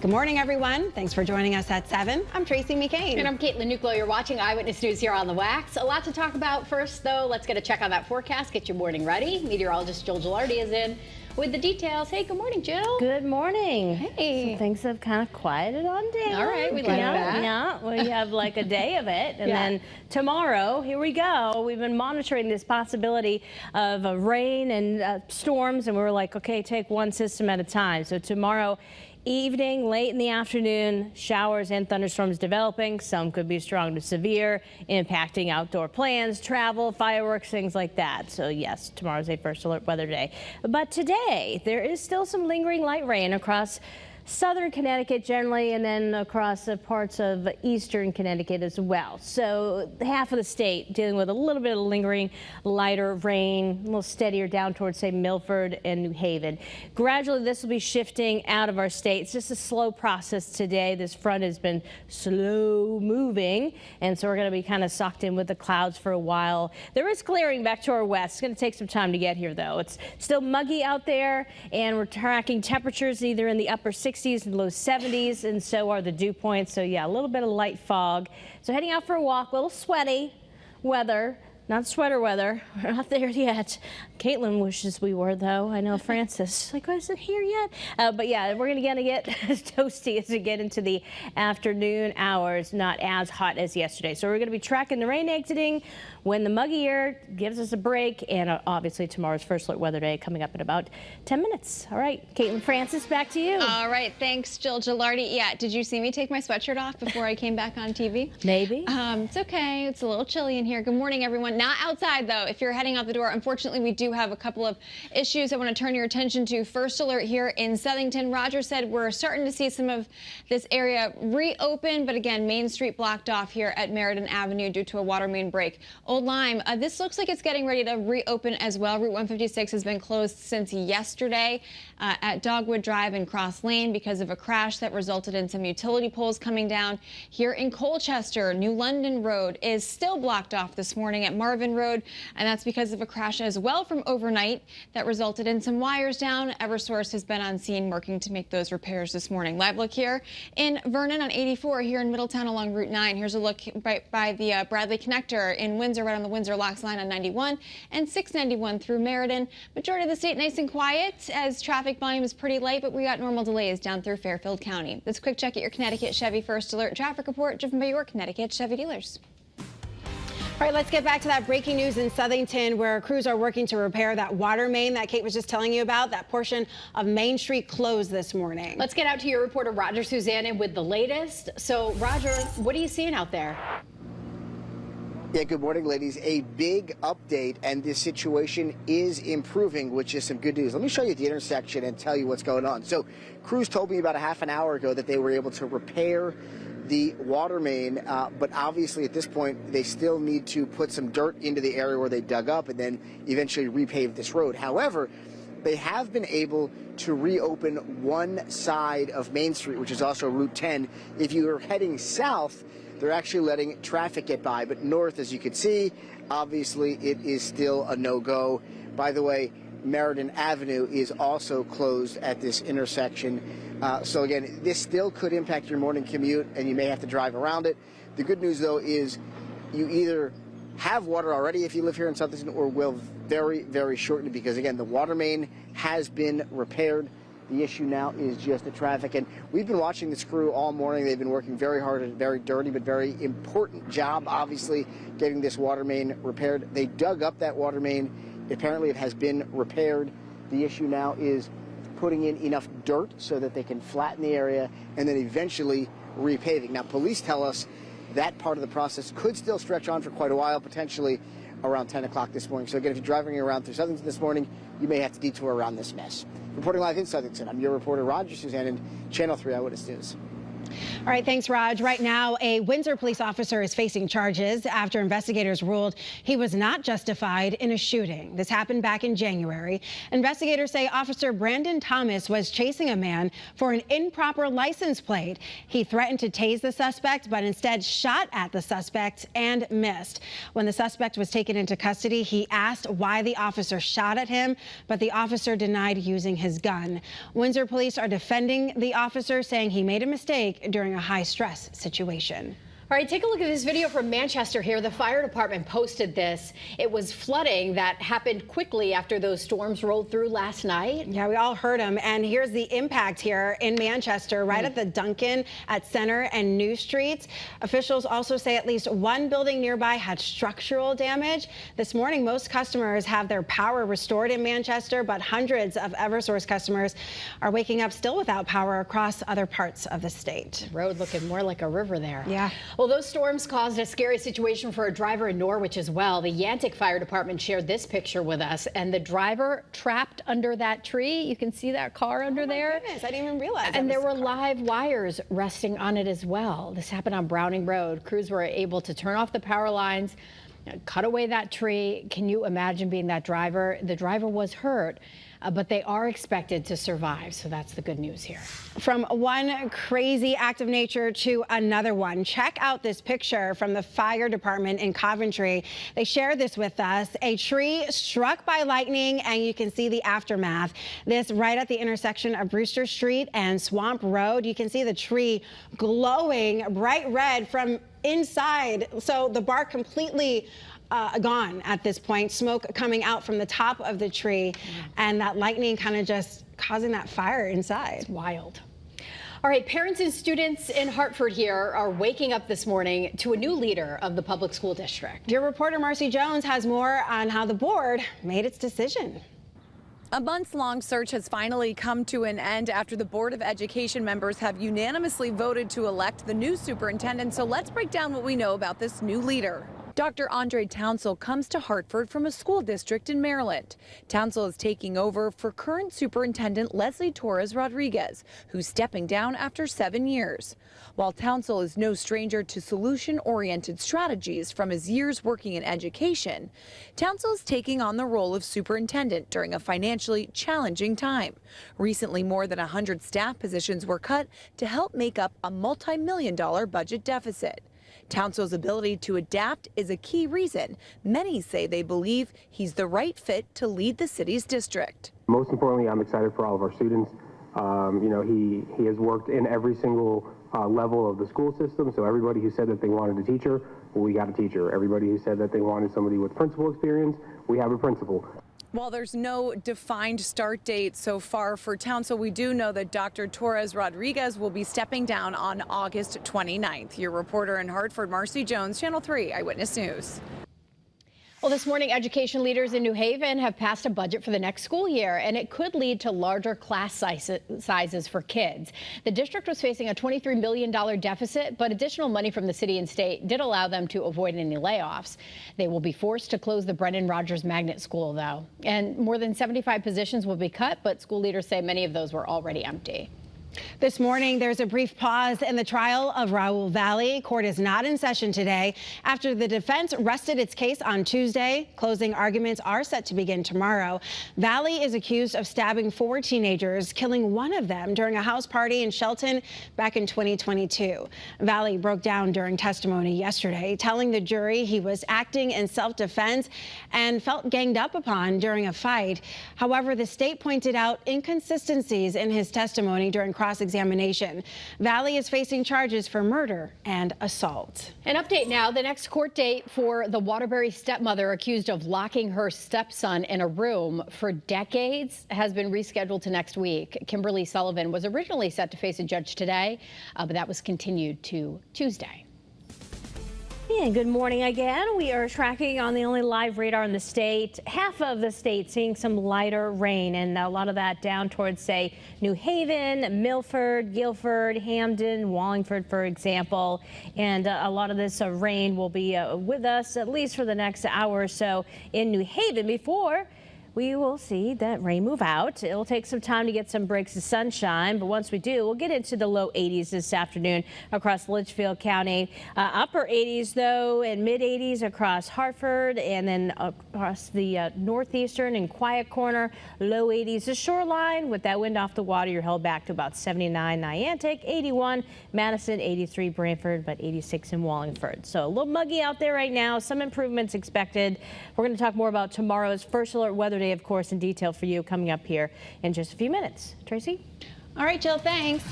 Good morning, everyone. Thanks for joining us at 7. I'm Tracey McCain. And I'm Caitlin Nuclo. You're watching Eyewitness News here on the Wax. A lot to talk about. First, though, let's get a check on that forecast. Get your morning ready. Meteorologist Jill Gilardi is in with the details. Hey, good morning, Jill. Good morning. Hey. So things have kind of quieted on down. All right, we like that. Yeah, we have like a day of it. And then tomorrow, here we go. We've been monitoring this possibility of rain and storms, and we were like, okay, take one system at a time. So tomorrow evening, late in the afternoon, showers and thunderstorms developing. Some could be strong to severe, impacting outdoor plans, travel, fireworks, things like that. So yes, tomorrow's a first alert weather day. But today, there is still some lingering light rain across southern Connecticut generally, and then across parts of eastern Connecticut as well. So half of the state dealing with a little bit of lingering lighter rain, a little steadier down towards, say, Milford and New Haven. Gradually, this will be shifting out of our state. It's just a slow process today. This front has been slow moving, and so we're going to be kind of socked in with the clouds for a while. There is clearing back to our west. It's going to take some time to get here, though. It's still muggy out there, and we're tracking temperatures either in the upper 60s and low 70s, and so are the dew points. So yeah, a little bit of light fog. So heading out for a walk, a little sweaty weather, not sweater weather. We're not there yet. Caitlin wishes we were, though. I know Francis, like, is it here yet? But yeah, we're going to get toasty as we get into the afternoon hours, not as hot as yesterday. So we're going to be tracking the rain exiting when the muggy air gives us a break, and obviously tomorrow's first alert weather day coming up in about 10 minutes. All right, Caitlin, Francis, back to you. All right, thanks, Jill Gilardi. Yeah, did you see me take my sweatshirt off before I came back on TV? Maybe. It's okay. It's a little chilly in here. Good morning, everyone. Not outside, though. If you're heading out the door, unfortunately, we do have a couple of issues I want to turn your attention to. First alert here in Southington. Roger said we're starting to see some of this area reopen, but again, Main Street blocked off here at Meriden Avenue due to a water main break. Old Lyme, this looks like it's getting ready to reopen as well. Route 156 has been closed since yesterday at Dogwood Drive and Cross Lane because of a crash that resulted in some utility poles coming down. Here in Colchester, New London Road is still blocked off this morning at Marvin Road, and that's because of a crash as well from overnight that resulted in some wires down. Eversource has been on scene working to make those repairs this morning. Live look here in Vernon on 84 here in Middletown along Route 9. Here's a look right by the Bradley Connector in Windsor, right on the Windsor Locks line on 91 and 691 through Meriden. Majority of the state nice and quiet as traffic volume is pretty light, but we got normal delays down through Fairfield County. Let's quick check at your Connecticut Chevy First Alert traffic report driven by your Connecticut Chevy dealers. All right, let's get back to that breaking news in Southington, where crews are working to repair that water main that Kate was just telling you about. That portion of Main Street closed this morning. Let's get out to your reporter, Roger Susanna, with the latest. So, Roger, what are you seeing out there? Yeah, good morning, ladies. A big update, and this situation is improving, which is some good news. Let me show you the intersection and tell you what's going on. So, crews told me about a half an hour ago that they were able to repair the water main, but obviously at this point they still need to put some dirt into the area where they dug up and then eventually repave this road. However, they have been able to reopen one side of Main Street, which is also Route 10. If you are heading south, they're actually letting traffic get by, but north, as you can see, obviously it is still a no-go. By the way, Meriden Avenue is also closed at this intersection. So again, this still could impact your morning commute, and you may have to drive around it. The good news, though, is you either have water already if you live here in Southington, or will very, very shortly, because again, the water main has been repaired. The issue now is just the traffic, and we've been watching this crew all morning. They've been working very hard at a very dirty but very important job, obviously, getting this water main repaired. They dug up that water main. Apparently it has been repaired. The issue now is putting in enough dirt so that they can flatten the area and then eventually repaving. Now, police tell us that part of the process could still stretch on for quite a while, potentially around 10 o'clock this morning. So again, if you're driving around through Southington this morning, you may have to detour around this mess. Reporting live in Southington, I'm your reporter, Roger Suzanne, in Channel 3 Eyewitness News. All right, thanks, Raj. Right now, a Windsor police officer is facing charges after investigators ruled he was not justified in a shooting. This happened back in January. Investigators say Officer Brandon Thomas was chasing a man for an improper license plate. He threatened to tase the suspect, but instead shot at the suspect and missed. When the suspect was taken into custody, he asked why the officer shot at him, but the officer denied using his gun. Windsor police are defending the officer, saying he made a mistake during a high-stress situation. All right, take a look at this video from Manchester here. The fire department posted this. It was flooding that happened quickly after those storms rolled through last night. Yeah, we all heard them. And here's the impact here in Manchester, right at the Dunkin' at Center and New Streets. Officials also say at least one building nearby had structural damage. This morning, most customers have their power restored in Manchester, but hundreds of Eversource customers are waking up still without power across other parts of the state. The road looking more like a river there. Yeah. Well, those storms caused a scary situation for a driver in Norwich as well. The Yantic Fire Department shared this picture with us, and the driver trapped under that tree. You can see that car under there. Goodness, I didn't even realize. And there were live wires resting on it as well. This happened on Browning Road. Crews were able to turn off the power lines, cut away that tree. Can you imagine being that driver? The driver was hurt, but they are expected to survive. So that's the good news here. From one crazy act of nature to another one. Check out this picture from the fire department in Coventry. They shared this with us. A tree struck by lightning, and you can see the aftermath. This right at the intersection of Brewster Street and Swamp Road. You can see the tree glowing bright red from inside. So the bark completely gone at this point, smoke coming out from the top of the tree, and that lightning kind of just causing that fire inside. It's wild. All right, parents and students in Hartford here are waking up this morning to a new leader of the public school district. Your reporter Marcy Jones has more on how the board made its decision. A months-long search has finally come to an end after the Board of Education members have unanimously voted to elect the new superintendent. So let's break down what we know about this new leader. Dr. Andre Townsell comes to Hartford from a school district in Maryland. Townsell is taking over for current superintendent Leslie Torres Rodriguez, who's stepping down after 7 years. While Townsell is no stranger to solution-oriented strategies from his years working in education, Townsell is taking on the role of superintendent during a financially challenging time. Recently, more than 100 staff positions were cut to help make up a multi-million-dollar budget deficit. Townsell's ability to adapt is a key reason many say they believe he's the right fit to lead the city's district. Most importantly, I'm excited for all of our students. He has worked in every single level of the school system. So everybody who said that they wanted a teacher, well, we got a teacher. Everybody who said that they wanted somebody with principal experience, we have a principal. While there's no defined start date so far for Townsell, we do know that Dr. Torres Rodriguez will be stepping down on August 29th. Your reporter in Hartford, Marcy Jones, Channel 3 Eyewitness News. Well, this morning, education leaders in New Haven have passed a budget for the next school year, and it could lead to larger class sizes for kids. The district was facing a $23 million deficit, but additional money from the city and state did allow them to avoid any layoffs. They will be forced to close the Brendan Rogers Magnet School, though. And more than 75 positions will be cut, but school leaders say many of those were already empty. This morning, there's a brief pause in the trial of Raul Valley. Court is not in session today after the defense rested its case on Tuesday. Closing arguments are set to begin tomorrow. Valley is accused of stabbing 4 teenagers, killing one of them during a house party in Shelton back in 2022. Valley broke down during testimony yesterday, telling the jury he was acting in self-defense and felt ganged up upon during a fight. However, the state pointed out inconsistencies in his testimony during cross-examination. Valley is facing charges for murder and assault. An update now. The next court date for the Waterbury stepmother accused of locking her stepson in a room for decades has been rescheduled to next week. Kimberly Sullivan was originally set to face a judge today, but that was continued to Tuesday. And good morning again. We are tracking on the only live radar in the state. Half of the state seeing some lighter rain, and a lot of that down towards, say, New Haven, Milford, Guilford, Hamden, Wallingford, for example. And a lot of this rain will be with us at least for the next hour or so in New Haven before we will see that rain move out. It'll take some time to get some breaks of sunshine, but once we do, we'll get into the low 80s this afternoon across Litchfield County. Upper 80s, though, and mid 80s across Hartford, and then across the northeastern and quiet corner, low 80s. The shoreline, with that wind off the water, you're held back to about 79 Niantic, 81 Madison, 83 Brantford, but 86 in Wallingford. So a little muggy out there right now. Some improvements expected. We're going to talk more about tomorrow's First Alert Weather Day, of course, in detail for you coming up here in just a few minutes. Tracy? All right, Jill, thanks.